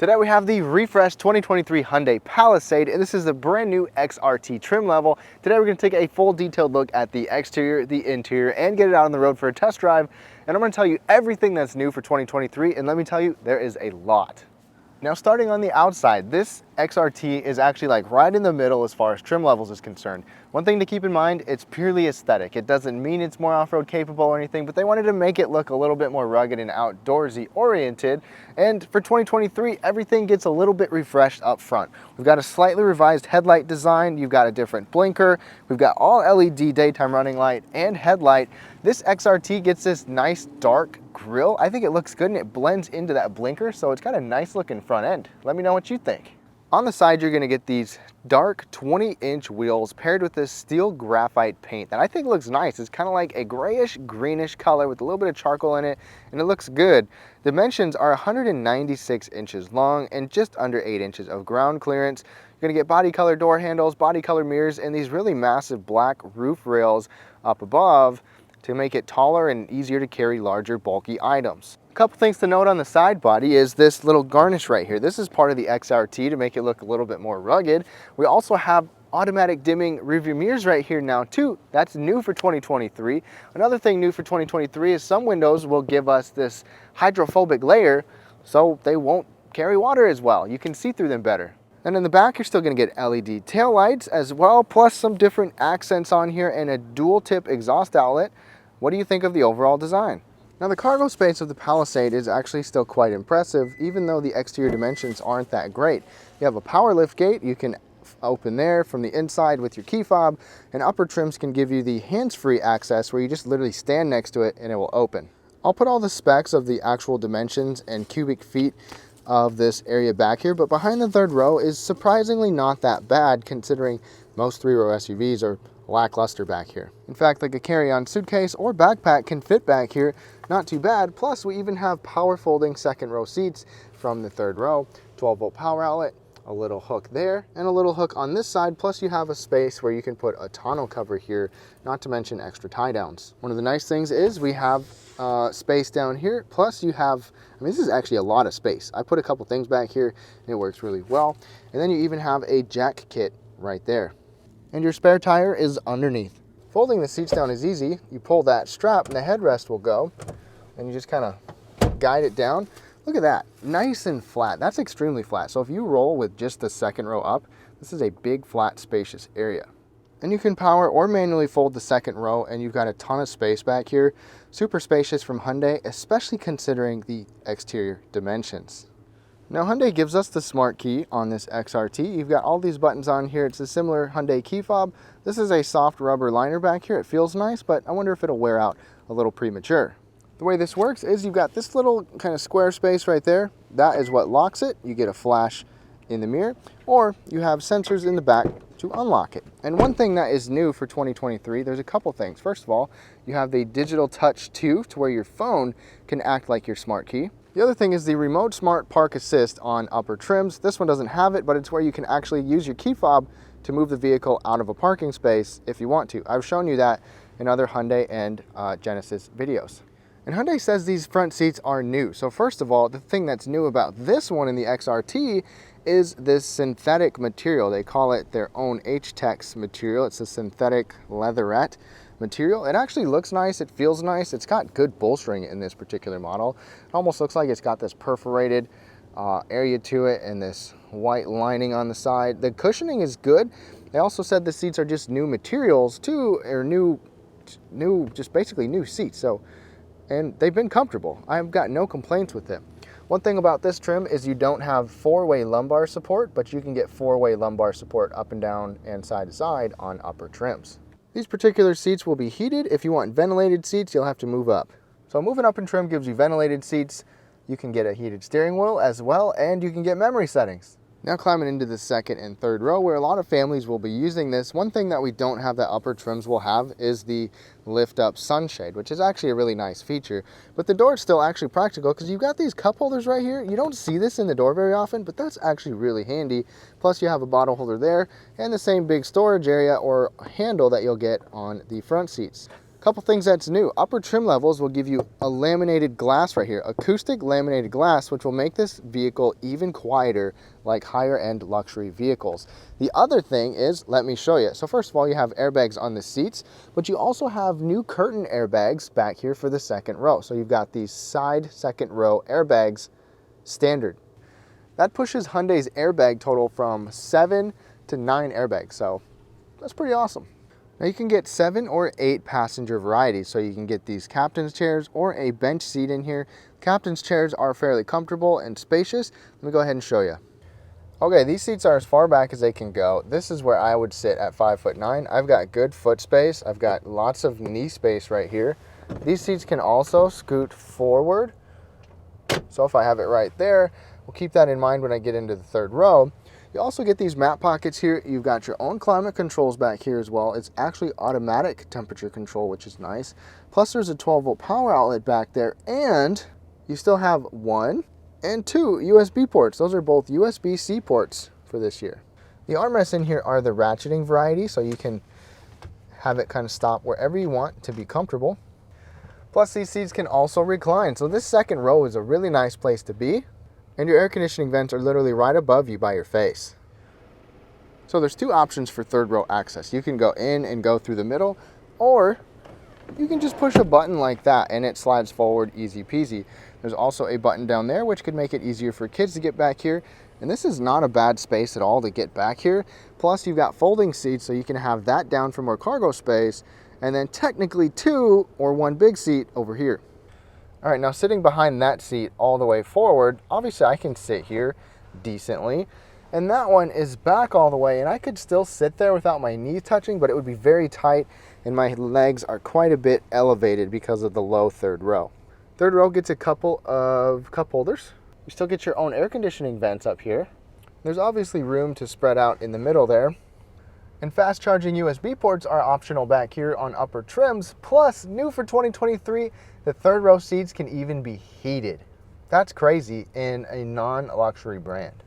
Today we have the refreshed 2023 Hyundai Palisade, and this is the brand new XRT trim level. Today we're going to take a full detailed look at the exterior, the interior, and get it out on the road for a test drive. And I'm going to tell you everything that's new for 2023, and let me tell you, there is a lot. Now starting on the outside, this XRT is actually like right in the middle as far as trim levels is concerned. One thing to keep in mind, it's purely aesthetic. It doesn't mean it's more off-road capable or anything, but they wanted to make it look a little bit more rugged and outdoorsy oriented. And for 2023, everything gets a little bit refreshed up front. We've got a slightly revised headlight design. You've got a different blinker. We've got all LED daytime running light and headlight. This XRT gets this nice dark grille. I think it looks good and it blends into that blinker, so it's got a nice looking front end. Let me know what you think. On the side, you're gonna get these dark 20-inch wheels paired with this steel graphite paint that I think looks nice. It's kind of like a grayish greenish color with a little bit of charcoal in it, and it looks good. Dimensions are 196 inches long and just under 8 inches of ground clearance. You're gonna get body color door handles, body color mirrors, and these really massive black roof rails up above to make it taller and easier to carry larger bulky items. A couple things to note on the side body is this little garnish right here. This is part of the XRT to make it look a little bit more rugged. We also have automatic dimming rearview mirrors right here now too. That's new for 2023. Another thing new for 2023 is some windows will give us this hydrophobic layer so they won't carry water as well. You can see through them better. And in the back, you're still gonna get LED tail lights as well, plus some different accents on here and a dual tip exhaust outlet. What do you think of the overall design? Now the cargo space of the Palisade is actually still quite impressive, even though the exterior dimensions aren't that great. You have a power lift gate, you can open there from the inside with your key fob, and upper trims can give you the hands-free access where you just literally stand next to it and it will open. I'll put all the specs of the actual dimensions and cubic feet of this area back here, but behind the third row is surprisingly not that bad considering most three-row SUVs are lackluster back here. In fact, like a carry-on suitcase or backpack can fit back here, not too bad. Plus we even have power folding second row seats from the third row, 12-volt power outlet, a little hook there, and a little hook on this side, plus you have a space where you can put a tonneau cover here, not to mention extra tie downs. One of the nice things is we have space down here, plus you have, I mean, this is actually a lot of space. I put a couple things back here and it works really well. And then you even have a jack kit right there. And your spare tire is underneath. Folding the seats down is easy. You pull that strap and the headrest will go, and you just kind of guide it down. Look at that, nice and flat. That's extremely flat. So if you roll with just the second row up, this is a big, flat, spacious area. And you can power or manually fold the second row, and you've got a ton of space back here. Super spacious from Hyundai, especially considering the exterior dimensions. Now Hyundai gives us the smart key on this XRT. You've got all these buttons on here. It's a similar Hyundai key fob. This is a soft rubber liner back here. It feels nice, but I wonder if it'll wear out a little premature. The way this works is you've got this little kind of square space right there. That is what locks it. You get a flash in the mirror, or you have sensors in the back to unlock it. And one thing that is new for 2023, there's a couple things. First of all, you have the digital touch 2 to where your phone can act like your smart key. The other thing is the remote smart park assist on upper trims. This one doesn't have it, but it's where you can actually use your key fob to move the vehicle out of a parking space if you want to. I've shown you that in other Hyundai and Genesis videos. And Hyundai says these front seats are new. So first of all, the thing that's new about this one in the XRT is this synthetic material. They call it their own H-Tex material. It's a synthetic leatherette material. It actually looks nice, it feels nice. It's got good bolstering in this particular model. It almost looks like it's got this perforated area to it and this white lining on the side. The cushioning is good. They also said the seats are just new materials too, or just basically new seats. So, and they've been comfortable. I've got no complaints with them. One thing about this trim is you don't have four-way lumbar support, but you can get four-way lumbar support up and down and side to side on upper trims. These particular seats will be heated. If you want ventilated seats, you'll have to move up. So moving up in trim gives you ventilated seats. You can get a heated steering wheel as well, and you can get memory settings. Now climbing into the second and third row where a lot of families will be using this. One thing that we don't have that upper trims will have is the lift up sunshade, which is actually a really nice feature. But the door is still actually practical because you've got these cup holders right here. You don't see this in the door very often, but that's actually really handy. Plus you have a bottle holder there and the same big storage area or handle that you'll get on the front seats. Couple things that's new. Upper trim levels will give you a laminated glass right here, acoustic laminated glass, which will make this vehicle even quieter like higher end luxury vehicles. The other thing is, let me show you. So first of all, you have airbags on the seats, but you also have new curtain airbags back here for the second row. So you've got these side second row airbags standard. That pushes Hyundai's airbag total from 7 to 9 airbags. So that's pretty awesome. Now you can get 7 or 8 passenger varieties, so you can get these captain's chairs or a bench seat in here. Captain's chairs are fairly comfortable and spacious. Let me go ahead and show you. Okay, these seats are as far back as they can go. This is where I would sit at 5'9". I've got good foot space. I've got lots of knee space right here. These seats can also scoot forward. So if I have it right there, we'll keep that in mind when I get into the third row. You also get these map pockets here. You've got your own climate controls back here as well. It's actually automatic temperature control, which is nice. Plus there's a 12-volt power outlet back there, and you still have 1 and 2 USB ports. Those are both USB-C ports for this year. The armrests in here are the ratcheting variety, so you can have it kind of stop wherever you want to be comfortable. Plus these seats can also recline, so this second row is a really nice place to be. And your air conditioning vents are literally right above you by your face. So there's 2 options for third row access. You can go in and go through the middle, or you can just push a button like that and it slides forward easy peasy. There's also a button down there which could make it easier for kids to get back here. And this is not a bad space at all to get back here. Plus you've got folding seats, so you can have that down for more cargo space, and then technically 2 or 1 big seat over here. All right, now sitting behind that seat all the way forward, obviously I can sit here decently, and that one is back all the way, and I could still sit there without my knees touching, but it would be very tight, and my legs are quite a bit elevated because of the low third row. Third row gets a couple of cup holders. You still get your own air conditioning vents up here. There's obviously room to spread out in the middle there. And fast charging USB ports are optional back here on upper trims. Plus, new for 2023, the third row seats can even be heated. That's crazy in a non-luxury brand.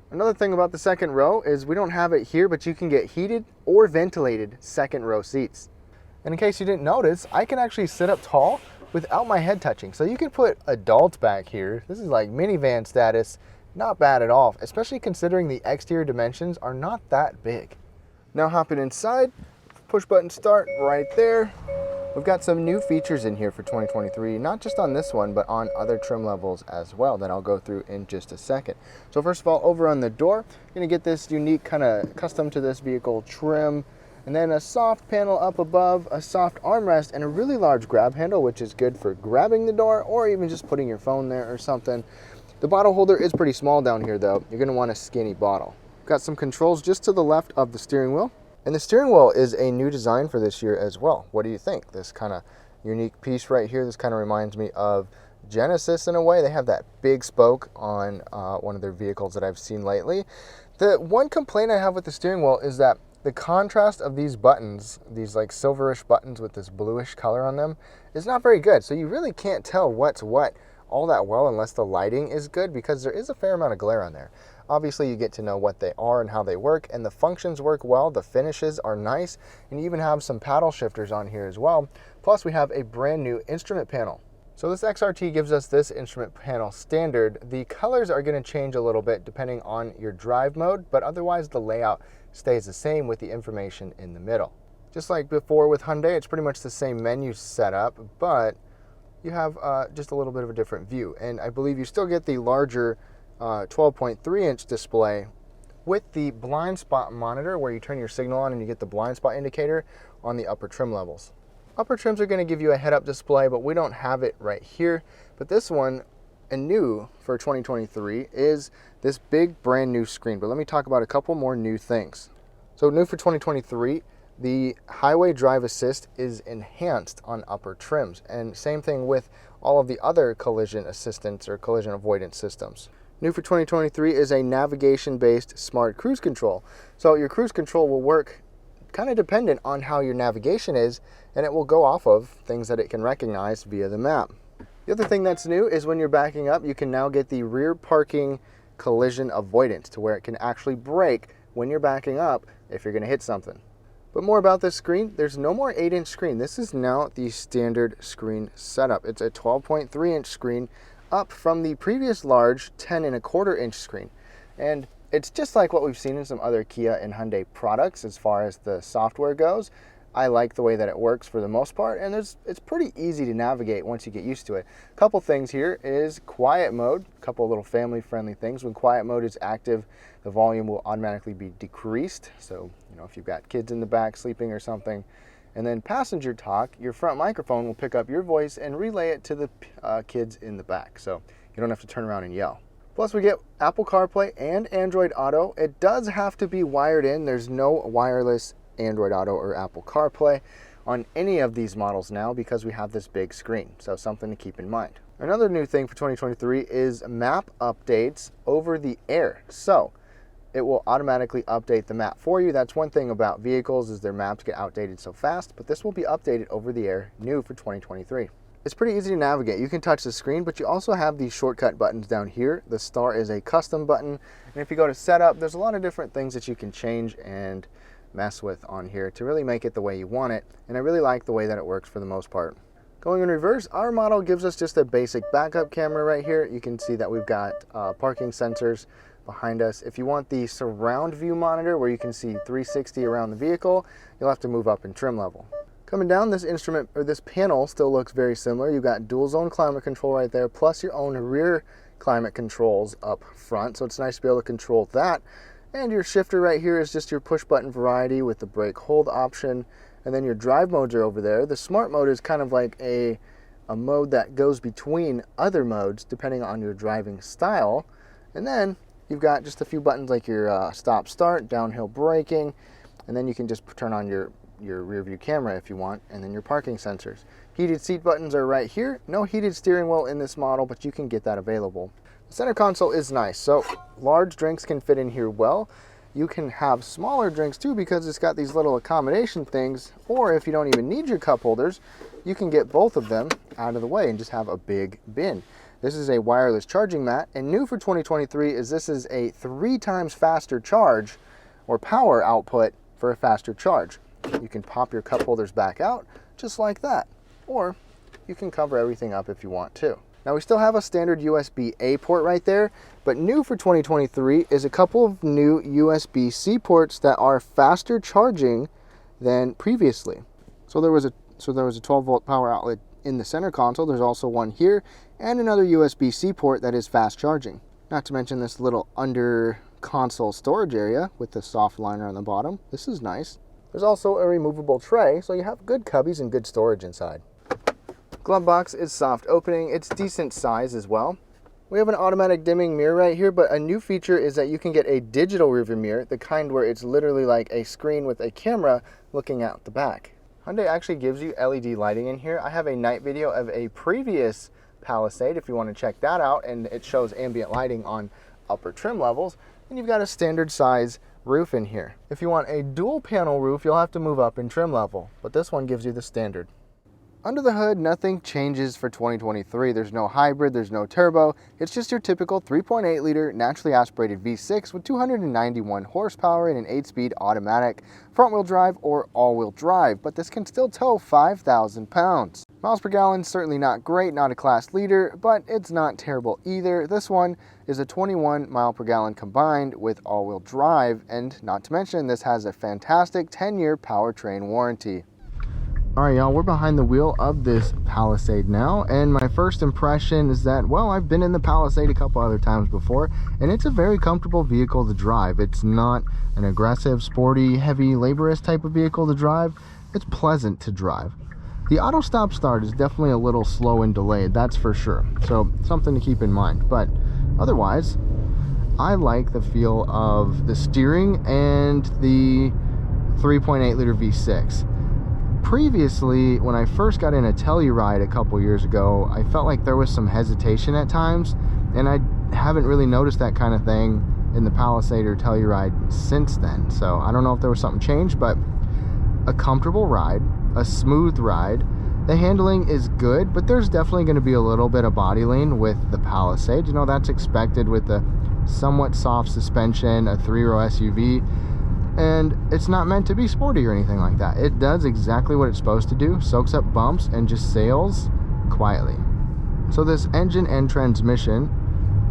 Another thing about the second row is we don't have it here, but you can get heated or ventilated second row seats. And in case you didn't notice, I can actually sit up tall without my head touching. So you can put adults back here. This is like minivan status. Not bad at all, especially considering the exterior dimensions are not that big. Now hopping inside, push button start right there. We've got some new features in here for 2023, not just on this one, but on other trim levels as well that I'll go through in just a second. So first of all, over on the door, you're gonna get this unique kind of custom to this vehicle trim, and then a soft panel up above, a soft armrest, and a really large grab handle, which is good for grabbing the door or even just putting your phone there or something. The bottle holder is pretty small down here though. You're gonna want a skinny bottle. Got some controls just to the left of the steering wheel. And the steering wheel is a new design for this year as well. What do you think? This kind of unique piece right here, this kind of reminds me of Genesis in a way. They have that big spoke on one of their vehicles that I've seen lately. The one complaint I have with the steering wheel is that the contrast of these buttons, these like silverish buttons with this bluish color on them, is not very good. So you really can't tell what's what all that well unless the lighting is good, because there is a fair amount of glare on there. Obviously you get to know what they are and how they work, and the functions work well, the finishes are nice, and you even have some paddle shifters on here as well. Plus we have a brand new instrument panel. So this XRT gives us this instrument panel standard. The colors are going to change a little bit depending on your drive mode, but otherwise the layout stays the same with the information in the middle. Just like before with Hyundai, it's pretty much the same menu setup, but you have just a little bit of a different view. And I believe you still get the larger 12.3-inch display with the blind spot monitor, where you turn your signal on and you get the blind spot indicator on the upper trim levels. Upper trims are going to give you a head-up display, but we don't have it right here. But this one, and new for 2023, is this big brand new screen. But let me talk about a couple more new things. So new for 2023, the highway drive assist is enhanced on upper trims, and same thing with all of the other collision assistance or collision avoidance systems. New for 2023 is a navigation-based smart cruise control. So your cruise control will work kind of dependent on how your navigation is, and it will go off of things that it can recognize via the map. The other thing that's new is when you're backing up, you can now get the rear parking collision avoidance, to where it can actually brake when you're backing up if you're going to hit something. But more about this screen, there's no more 8-inch screen. This is now the standard screen setup. It's a 12.3-inch screen up from the previous large 10.25-inch screen. And it's just like what we've seen in some other Kia and Hyundai products as far as the software goes. I like the way that it works for the most part, and it's pretty easy to navigate once you get used to it. A couple things here is quiet mode, a couple little family-friendly things. When quiet mode is active, the volume will automatically be decreased. So, if you've got kids in the back sleeping or something. And then passenger talk, your front microphone will pick up your voice and relay it to the kids in the back. So you don't have to turn around and yell. Plus we get Apple CarPlay and Android Auto. It does have to be wired in. There's no wireless Android Auto or Apple CarPlay on any of these models now because we have this big screen. So something to keep in mind. Another new thing for 2023 is map updates over the air. So it will automatically update the map for you. That's one thing about vehicles is their maps get outdated so fast, but this will be updated over the air, new for 2023. It's pretty easy to navigate. You can touch the screen, but you also have these shortcut buttons down here. The star is a custom button, and if you go to setup, there's a lot of different things that you can change and mess with on here to really make it the way you want it, and I really like the way that it works for the most part. Going in reverse, our model gives us just a basic backup camera right here. You can see that we've got parking sensors behind us. If you want the surround view monitor where you can see 360 around the vehicle, you'll have to move up in trim level. Coming down, this instrument or this panel still looks very similar. You've got dual zone climate control right there, plus your own rear climate controls up front. So it's nice to be able to control that. And your shifter right here is just your push button variety with the brake hold option. And then your drive modes are over there. The smart mode is kind of like a mode that goes between other modes depending on your driving style. And then you've got just a few buttons like your stop start, downhill braking, and then you can just turn on your rear view camera if you want, and then your parking sensors. Heated seat buttons are right here. No heated steering wheel in this model, but you can get that available. The center console is nice, so large drinks can fit in here well. You can have smaller drinks too because it's got these little accommodation things, or if you don't even need your cup holders, you can get both of them out of the way and just have a big bin. This is a wireless charging mat, and new for 2023 is this is a 3 times faster charge or power output for a faster charge. You can pop your cup holders back out just like that, or you can cover everything up if you want to. Now we still have a standard USB-A port right there, but new for 2023 is a couple of new USB-C ports that are faster charging than previously. So there was a 12-volt power outlet in the center console. There's also one here and another USB-C port that is fast charging. Not to mention this little under console storage area with the soft liner on the bottom. This is nice. There's also a removable tray, so you have good cubbies and good storage inside. Glove box is soft opening. It's decent size as well. We have an automatic dimming mirror right here, but a new feature is that you can get a digital rearview mirror, the kind where it's literally like a screen with a camera looking out the back. Hyundai actually gives you LED lighting in here. I have a night video of a previous Palisade if you want to check that out, and it shows ambient lighting on upper trim levels. And you've got a standard size roof in here. If you want a dual panel roof, you'll have to move up in trim level, but this one gives you the standard. Under the hood, nothing changes for 2023. There's no hybrid, there's no turbo. It's just your typical 3.8 liter naturally aspirated V6 with 291 horsepower and an 8-speed automatic front wheel drive or all-wheel drive, but this can still tow 5,000 pounds. Miles per gallon, certainly not great, not a class leader, but it's not terrible either. This one is a 21 mile per gallon combined with all-wheel drive, and not to mention this has a fantastic 10-year powertrain warranty. All right, y'all, we're behind the wheel of this Palisade now, and my first impression is that, well, I've been in the Palisade a couple other times before, and it's a very comfortable vehicle to drive. It's not an aggressive, sporty, heavy, laborious type of vehicle to drive. It's pleasant to drive. The auto stop start is definitely a little slow and delayed, that's for sure, so something to keep in mind. But otherwise, I like the feel of the steering and the 3.8 liter V6. Previously, when I first got in a Telluride a couple years ago, I felt like there was some hesitation at times, and I haven't really noticed that kind of thing in the Palisade or Telluride since then. So I don't know if there was something changed, but a comfortable ride, a smooth ride. The handling is good, but there's definitely going to be a little bit of body lean with the Palisade. You know, that's expected with the somewhat soft suspension, a 3-row SUV. and it's not meant to be sporty or anything like that. It does exactly what it's supposed to do, soaks up bumps and just sails quietly. So this engine and transmission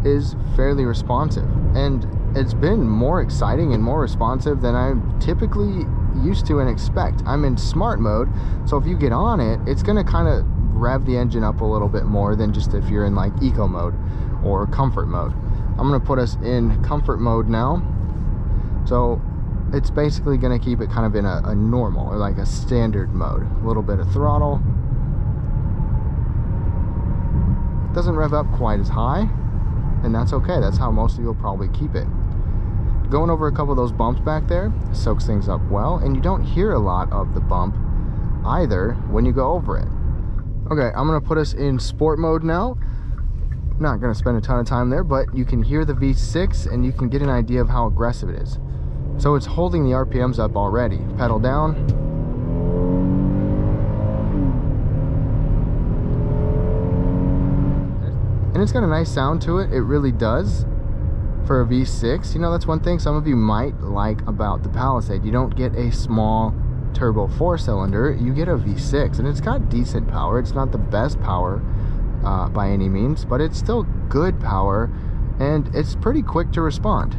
is fairly responsive, and it's been more exciting and more responsive than I'm typically used to and expect. I'm in smart mode, so if you get on it, it's gonna kind of rev the engine up a little bit more than just if you're in like eco mode or comfort mode. I'm gonna put us in comfort mode now. So it's basically gonna keep it kind of in a normal or like a standard mode. A little bit of throttle. Doesn't rev up quite as high, and that's okay. That's how most of you will probably keep it. Going over a couple of those bumps back there soaks things up well, and you don't hear a lot of the bump either when you go over it. Okay, I'm gonna put us in sport mode now. Not gonna spend a ton of time there, but you can hear the V6 and you can get an idea of how aggressive it is. So it's holding the RPMs up already. Pedal down. And it's got a nice sound to it. It really does for a V6. You know, that's one thing some of you might like about the Palisade. You don't get a small turbo 4-cylinder, you get a V6, and it's got decent power. It's not the best power by any means, but it's still good power, and it's pretty quick to respond.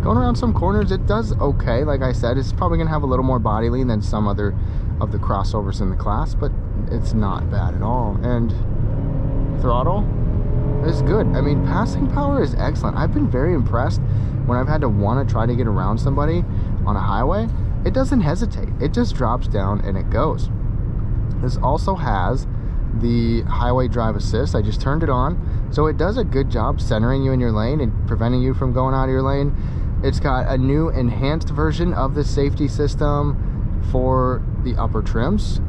Going around some corners, it does okay. Like I said, it's probably gonna have a little more body lean than some other of the crossovers in the class, but it's not bad at all. And throttle is good. I mean, passing power is excellent. I've been very impressed when I've had to want to try to get around somebody on a highway. It doesn't hesitate. It just drops down and it goes. This also has the highway drive assist. I just turned it on, so it does a good job centering you in your lane and preventing you from going out of your lane. It's got a new enhanced version of the safety system for the upper trims.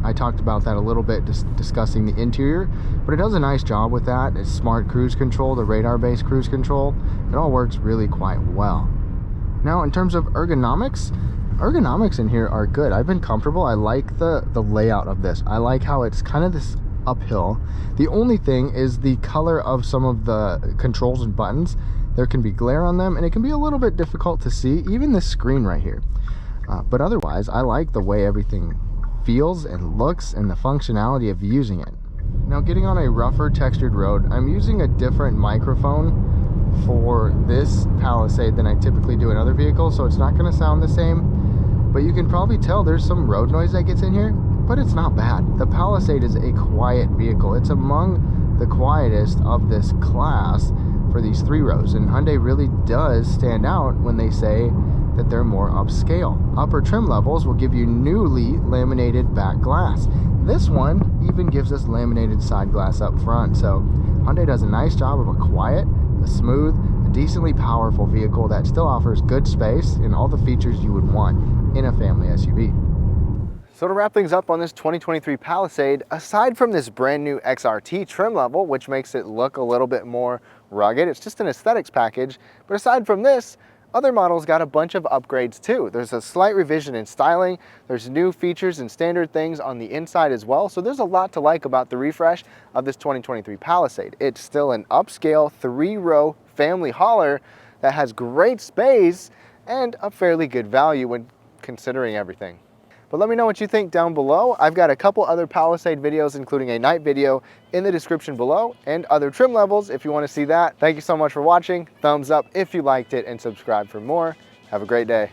I talked about that a little bit discussing the interior, but it does a nice job with that. It's smart cruise control, the radar-based cruise control. It all works really quite well. Now, in terms of ergonomics in here are good. I've been comfortable. I like the layout of this. I like how it's kind of this uphill. The only thing is the color of some of the controls and buttons. There can be glare on them, and it can be a little bit difficult to see, even this screen right here. But otherwise, I like the way everything feels and looks and the functionality of using it. Now, getting on a rougher textured road, I'm using a different microphone for this Palisade than I typically do in other vehicles, so it's not going to sound the same, but you can probably tell there's some road noise that gets in here, but it's not bad. The Palisade is a quiet vehicle. It's among the quietest of this class for these 3 rows, and Hyundai really does stand out when they say that they're more upscale. Upper trim levels will give you newly laminated back glass. This one even gives us laminated side glass up front. So Hyundai does a nice job of a quiet, a smooth, a decently powerful vehicle that still offers good space and all the features you would want in a family SUV. So to wrap things up on this 2023 Palisade, aside from this brand new XRT trim level, which makes it look a little bit more rugged, it's just an aesthetics package, but aside from this, other models got a bunch of upgrades too. There's a slight revision in styling, there's new features and standard things on the inside as well, so there's a lot to like about the refresh of this 2023 Palisade. It's still an upscale 3-row family hauler that has great space and a fairly good value when considering everything. But let me know what you think down below. I've got a couple other Palisade videos, including a night video, in the description below, and other trim levels if you want to see that. Thank you so much for watching. Thumbs up if you liked it, and subscribe for more. Have a great day.